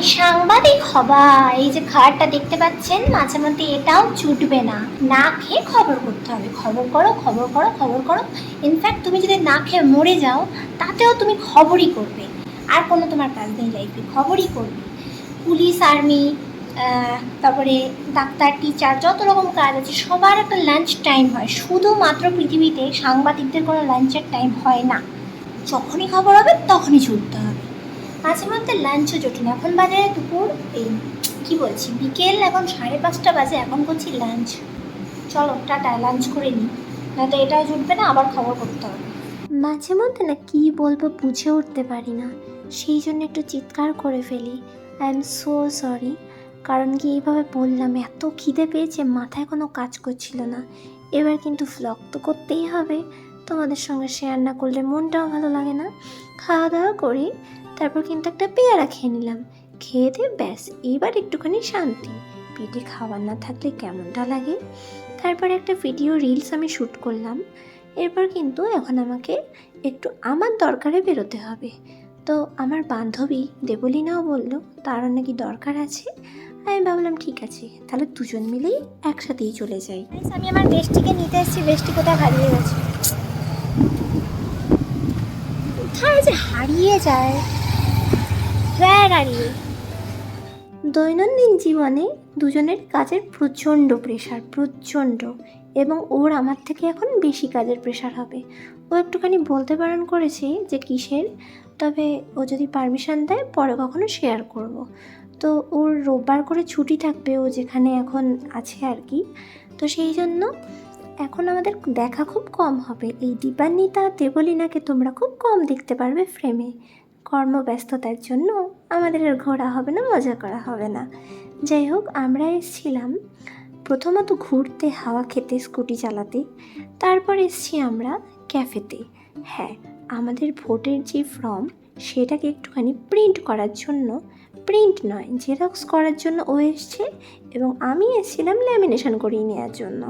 আমি সাংবাদিক হবা। এই যে খাবারটা দেখতে পাচ্ছেন, মাঝে মধ্যে এটাও ছুটবে না। না খেয়ে খবর করতে হবে, খবর করো খবর করো খবর করো। ইনফ্যাক্ট তুমি যদি না খেয়ে মরে যাও তাতেও তুমি খবরই করবে, আর কোনো তোমার কাজ নেই লাইফে, খবরই করবে। পুলিশ, আর্মি, তারপরে ডাক্তার, টিচার, যত রকম কাজ আছে সবার একটা লাঞ্চ টাইম হয়। শুধুমাত্র পৃথিবীতে সাংবাদিকদের কোনো লাঞ্চের টাইম হয় না। যখনই খবর হবে তখনই ছুটতে হবে। মাঝে মধ্যে লাঞ্চও জোটে না। এখন বাজে দুপুর, এই কী বলছি, বিকেল এখন 5:30 বাজে, এখন করছি লাঞ্চ। চলো টাটা, লাঞ্চ করে নিই, নয়তো এটাও জুটবে না, আবার খবর করতে হবে। মাঝে মধ্যে না কী বলবো বুঝে উঠতে পারি না, সেই জন্য একটু চিৎকার করে ফেলি। I am so sorry. কারণ কি এইভাবে বললাম, এত খিদে পেয়েছে, মাথায় কোনো কাজ করছিল না। এবার কিন্তু ভ্লগ তো করতেই হবে, তোমাদের সঙ্গে শেয়ার না করলে মনটাও ভালো লাগে না। খাওয়া দাওয়া করি, তারপর কিন্তু একটা পেয়ারা খেয়ে নিলাম। খেয়ে দিয়ে ব্যাস এইবার একটুখানি শান্তি। পেটে খাবার না থাকলে কেমনটা লাগে। তারপরে একটা ভিডিও রিলস আমি শ্যুট করলাম। এরপর কিন্তু এখন আমাকে একটু আমার দরকারে বেরোতে হবে। তো আমার বান্ধবী দেবলীনাও বলল তারও নাকি দরকার আছে। আমি ভাবলাম ঠিক আছে, তাহলে দুজন মিলেই একসাথেই চলে যাই। আমি আমার বেষ্টিকে নিতে এসেছি। বেষ্টি কোথায় হারিয়ে গেছে, কোথায় যে হারিয়ে যায়। হারিয়ে দৈনন্দিন জীবনে দুজনের কাজের প্রচণ্ড প্রেশার, প্রচণ্ড। এবং ওর আমার থেকে এখন বেশি কাজের প্রেশার হবে। ও একটুখানি বলতে বারণ করেছে যে কিসের, তবে ও যদি পারমিশন দেয় পরে কখনো শেয়ার করব। তো ওর রোববার করে ছুটি থাকবে, ও যেখানে এখন আছে আর কি। তো সেই জন্য এখন আমাদের দেখা খুব কম হবে। এই দীপান্বিতা, দেবলীনাকে তোমরা খুব কম দেখতে পারবে ফ্রেমে। কর্মব্যস্ততার জন্য আমাদের আর ঘোরা হবে না, মজা করা হবে না। যাই হোক, আমরা এসেছিলাম প্রথমত ঘুরতে, হাওয়া খেতে, স্কুটি চালাতে। তারপর এসেছি আমরা ক্যাফেতে। হ্যাঁ, আমাদের ভোটের যে ফর্ম সেটাকে একটুখানি প্রিন্ট করার জন্য, প্রিন্ট নয় জেরক্স করার জন্য ও এসছে, এবং আমি এসেছিলাম ল্যামিনেশন করিয়ে নেওয়ার জন্য।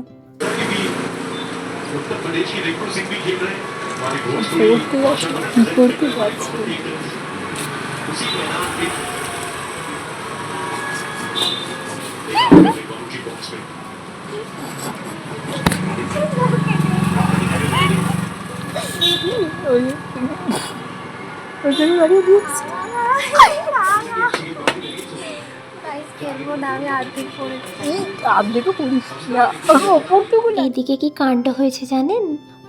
এদিকে কি কাণ্ড হয়েছে জানেন,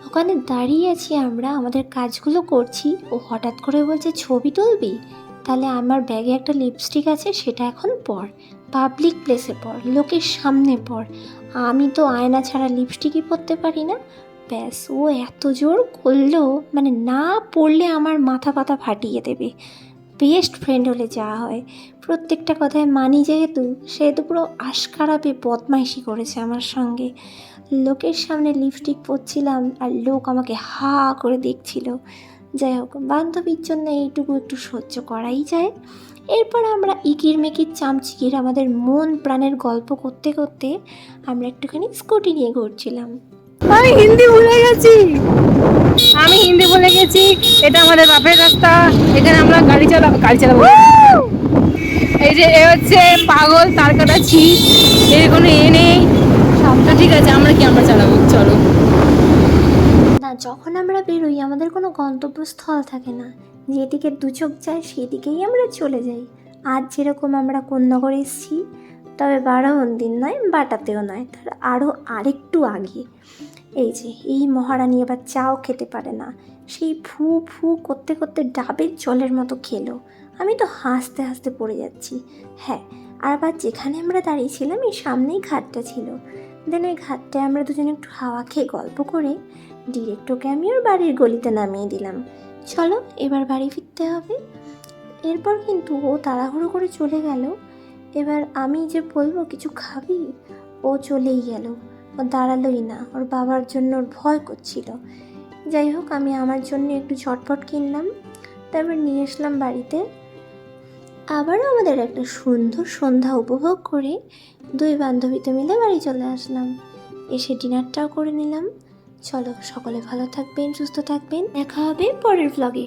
ওখানে দাঁড়িয়ে আছি আমরা, আমাদের কাজগুলো করছি, ও হঠাৎ করে বলছে ছবি তুলবি, তাহলে আমার ব্যাগে একটা লিপস্টিক আছে সেটা এখন পর, পাবলিক প্লেসে পর, লোকের সামনে পর। আমি তো আয়না ছাড়া লিপস্টিকই পরতে পারি না। ব্যাস ও এত জোর করলো, মানে না পড়লে আমার মাথা পাতা ফাটিয়ে দেবে। বেস্ট ফ্রেন্ড হলে যা হয়, প্রত্যেকটা কথায় মানি যেহেতু, সেহেতু পুরো আশকারাপে বদমাইশি করেছে আমার সঙ্গে। লোকের সামনে লিপস্টিক পরছিলাম আর লোক আমাকে হা করে দেখছিল। যাই হোক, বান্ধবীর জন্য এইটুকু একটু সহ্য করাই যায়। এরপর আমরা ইকির মিকির চামচিকির আমাদের মন প্রাণের গল্প করতে করতে আমরা একটুখানি স্কুটি নিয়ে ঘুরছিলাম। আমি হিন্দি ভুলে গেছি, এটা আমাদের বাপের রাস্তা, এখানে আমরা গাড়ি চালাবো। এই যে এ হচ্ছে পাগল, তার কাটা ছিট, এর কোনো এ নেই। সবটা ঠিক আছে, আমরা চালাবো, চলো। না, যখন আমরা বেরোই আমাদের কোনো গন্তব্যস্থল থাকে না, যেদিকে দু চোখ যায় সেদিকেই আমরা চলে যাই। আজ যেরকম আমরা কোন্নগর এসেছি, তবে বারাবন্দির নয়, বাটাতেও নয়, তার আরও আরেকটু আগে। এই যে এই মহারানী এবার চাও খেতে পারে না, সেই ফু ফু করতে করতে ডাবের জলের মতো খেলো। আমি তো হাসতে হাসতে পড়ে যাচ্ছি। হ্যাঁ, আর আবার যেখানে আমরা দাঁড়িয়েছিলাম এই সামনেই ঘাটটা ছিল। দেন ওই ঘাটটায় আমরা দুজনে একটু হাওয়া খেয়ে গল্প করে ডিরেক্ট ওকে আমি ওর বাড়ির গলিতে নামিয়ে দিলাম। চলো এবার বাড়ি ফিরতে হবে। এরপর কিন্তু ও তাড়াহুড়ো করে চলে গেল। এবার আমি যে বলবো কিছু খাবি, ও চলেই গেল, ও দাঁড়ালোই না, ওর বাবার জন্য ওর ভয় করছিল। যাই হোক, আমি আমার জন্য একটু চটপট কিনলাম, তারপর নিয়ে আসলাম বাড়িতে। আবারও আমাদের একটা সুন্দর সন্ধ্যা উপভোগ করে দুই বান্ধবীতে মিলে বাড়ি চলে আসলাম। এসে ডিনারটাও করে নিলাম। চলো, সকলে ভালো থাকবেন, সুস্থ থাকবেন, দেখা হবে পরের ভ্লগে।